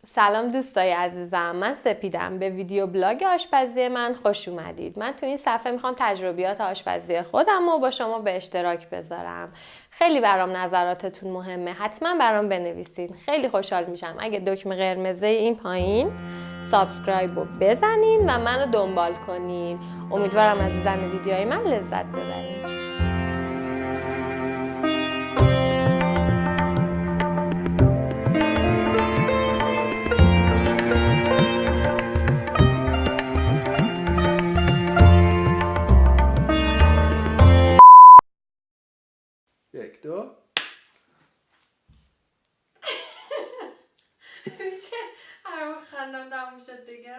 سلام دوستای عزیزم، من سپیدم. به ویدیو بلاگ آشپزی من خوش اومدید. من تو این صفحه میخوام تجربیات آشپزی خودم رو با شما به اشتراک بذارم. خیلی برام نظراتتون مهمه، حتما برام بنویسید. خیلی خوشحال میشم اگه دکمه قرمز این پایین سابسکرایب رو بزنین و منو دنبال کنین. امیدوارم از دیدن ویدیوهای من لذت ببرین. یک دو میشه هر خندم تموم شد دیگه.